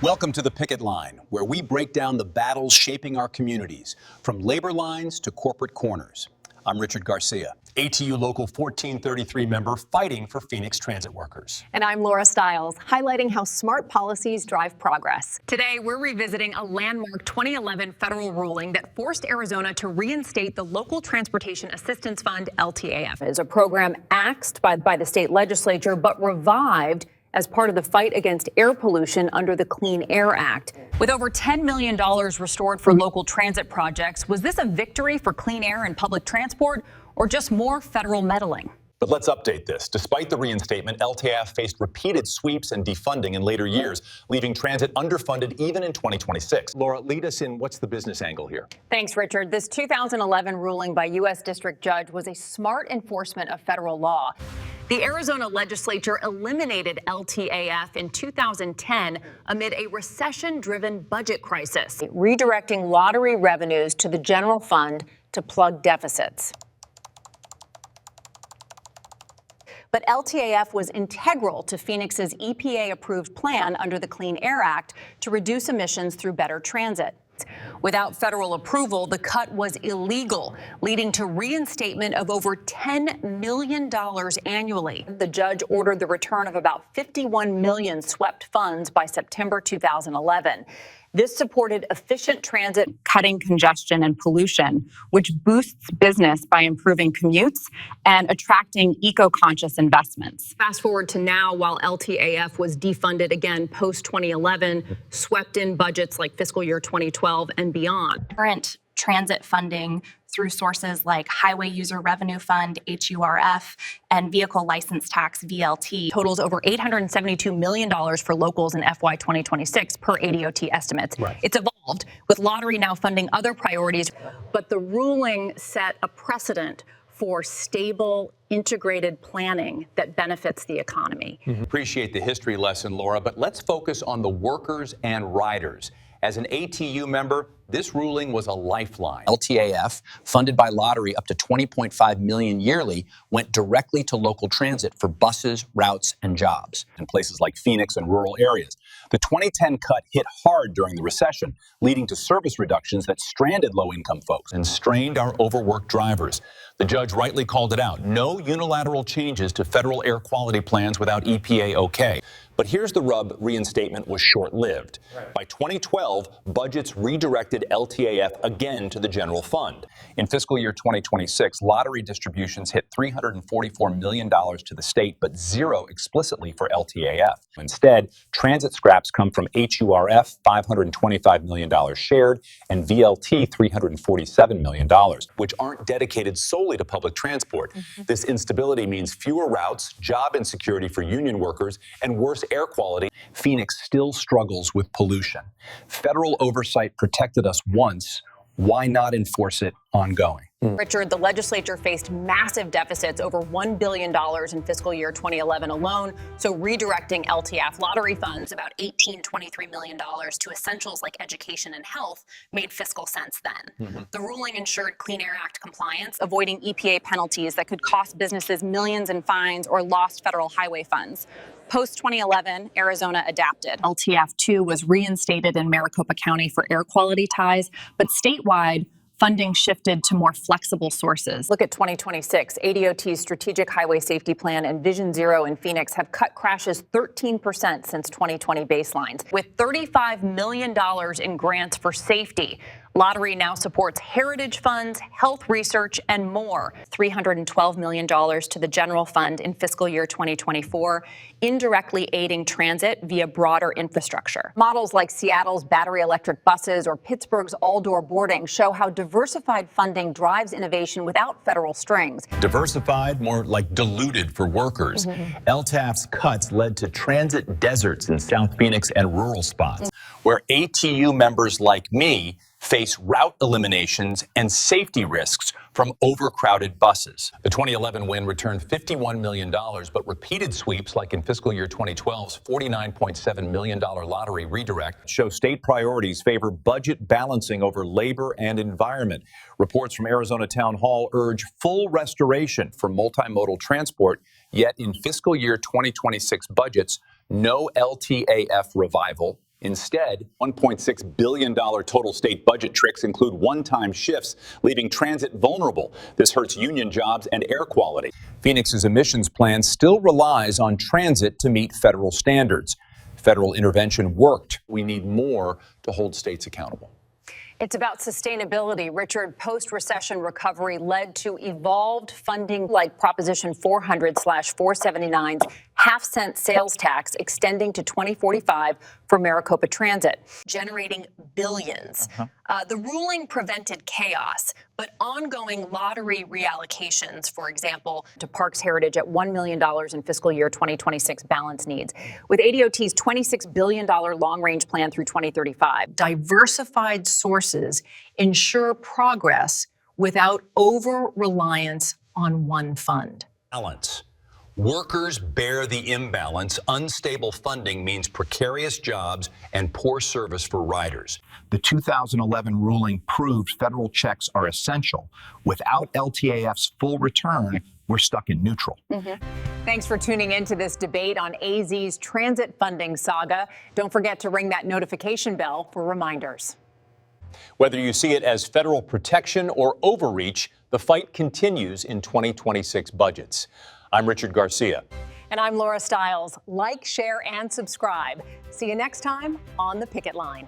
Welcome to the Picket Line, where we break down the battles shaping our communities, from labor lines to corporate corners. I'm Richard Garcia, ATU Local 1433 member fighting for Phoenix transit workers. And I'm Laura Stiles, highlighting how smart policies drive progress. Today, we're revisiting a landmark 2011 federal ruling that forced Arizona to reinstate the Local Transportation Assistance Fund, LTAF. It's a program axed by the state legislature, but revived as part of the fight against air pollution under the Clean Air Act. With over $10 million restored for local transit projects, was this a victory for clean air and public transport, or just more federal meddling? But let's update this. Despite the reinstatement, LTAF faced repeated sweeps and defunding in later years, leaving transit underfunded even in 2026. Laura, lead us in. What's the business angle here? Thanks, Richard. This 2011 ruling by U.S. District Judge was a smart enforcement of federal law. The Arizona legislature eliminated LTAF in 2010 amid a recession-driven budget crisis, redirecting lottery revenues to the general fund to plug deficits. But LTAF was integral to Phoenix's EPA-approved plan under the Clean Air Act to reduce emissions through better transit. Without federal approval, the cut was illegal, leading to reinstatement of over $10 million annually. The judge ordered the return of about 51 million swept funds by September 2011. This supported efficient transit, cutting congestion and pollution, which boosts business by improving commutes and attracting eco-conscious investments. Fast forward to now, while LTAF was defunded again post-2011, swept in budgets like fiscal year 2012 and beyond. Current transit funding through sources like Highway User Revenue Fund, HURF, and Vehicle License Tax, VLT, totals over $872 million for locals in FY 2026 per ADOT estimates. Right. It's evolved, with lottery now funding other priorities, but the ruling set a precedent for stable, integrated planning that benefits the economy. Appreciate the history lesson, Laura, but let's focus on the workers and riders. As an ATU member, this ruling was a lifeline. LTAF, funded by lottery up to $20.5 million yearly, went directly to local transit for buses, routes, and jobs in places like Phoenix and rural areas. The 2010 cut hit hard during the recession, leading to service reductions that stranded low-income folks and strained our overworked drivers. The judge rightly called it out. No unilateral changes to federal air quality plans without EPA okay. But here's the rub: reinstatement was short-lived. By 2012, budgets redirected LTAF again to the general fund. In fiscal year 2026, lottery distributions hit $344 million to the state, but zero explicitly for LTAF. Instead, transit scraps come from HURF, $525 million shared, and VLT, $347 million, which aren't dedicated solely to public transport. This instability means fewer routes, job insecurity for union workers, and worse air quality. Phoenix still struggles with pollution. Federal oversight protected us once. Why not enforce it ongoing? Richard, the legislature faced massive deficits, over $1 billion in fiscal year 2011 alone. So redirecting LTAF lottery funds, about $23 million to essentials like education and health, made fiscal sense then. The ruling ensured Clean Air Act compliance, avoiding EPA penalties that could cost businesses millions in fines or lost federal highway funds. Post-2011, Arizona adapted. LTAF-2 was reinstated in Maricopa County for air quality ties, but statewide, funding shifted to more flexible sources. Look at 2026. ADOT's Strategic Highway Safety Plan and Vision Zero in Phoenix have cut crashes 13% since 2020 baselines. With $35 million in grants for safety, lottery now supports heritage funds, health research, and more. $312 million to the general fund in fiscal year 2024, indirectly aiding transit via broader infrastructure. Models like Seattle's battery electric buses or Pittsburgh's all-door boarding show how diversified funding drives innovation without federal strings. Diversified, more like diluted for workers. LTAF's cuts led to transit deserts in South Phoenix and rural spots, where ATU members like me face route eliminations and safety risks from overcrowded buses. The 2011 win returned $51 million, but repeated sweeps, like in fiscal year 2012's $49.7 million lottery redirect, show state priorities favor budget balancing over labor and environment. Reports from Arizona Town Hall urge full restoration for multimodal transport, yet in fiscal year 2026 budgets, no LTAF revival, Instead, $1.6 billion total state budget tricks include one-time shifts, leaving transit vulnerable. This hurts union jobs and air quality. Phoenix's emissions plan still relies on transit to meet federal standards. Federal intervention worked. We need more to hold states accountable. It's about sustainability. Richard, post-recession recovery led to evolved funding like Proposition 400/479's half-cent sales tax extending to 2045 for Maricopa Transit, generating billions. The ruling prevented chaos, but ongoing lottery reallocations, for example, to Parks Heritage at $1 million in fiscal year 2026 balance needs, with ADOT's $26 billion long-range plan through 2035. Diversified sources ensure progress without over-reliance on one fund. Balance. Workers bear the imbalance. Unstable funding means precarious jobs and poor service for riders. The 2011 ruling proved federal checks are essential. Without LTAF's full return, we're stuck in neutral. Thanks for tuning into this debate on AZ's transit funding saga. Don't forget to ring that notification bell for reminders. Whether you see it as federal protection or overreach, the fight continues in 2026 budgets. I'm Richard Garcia. And I'm Laura Stiles. Like, share, and subscribe. See you next time on The Picket Line.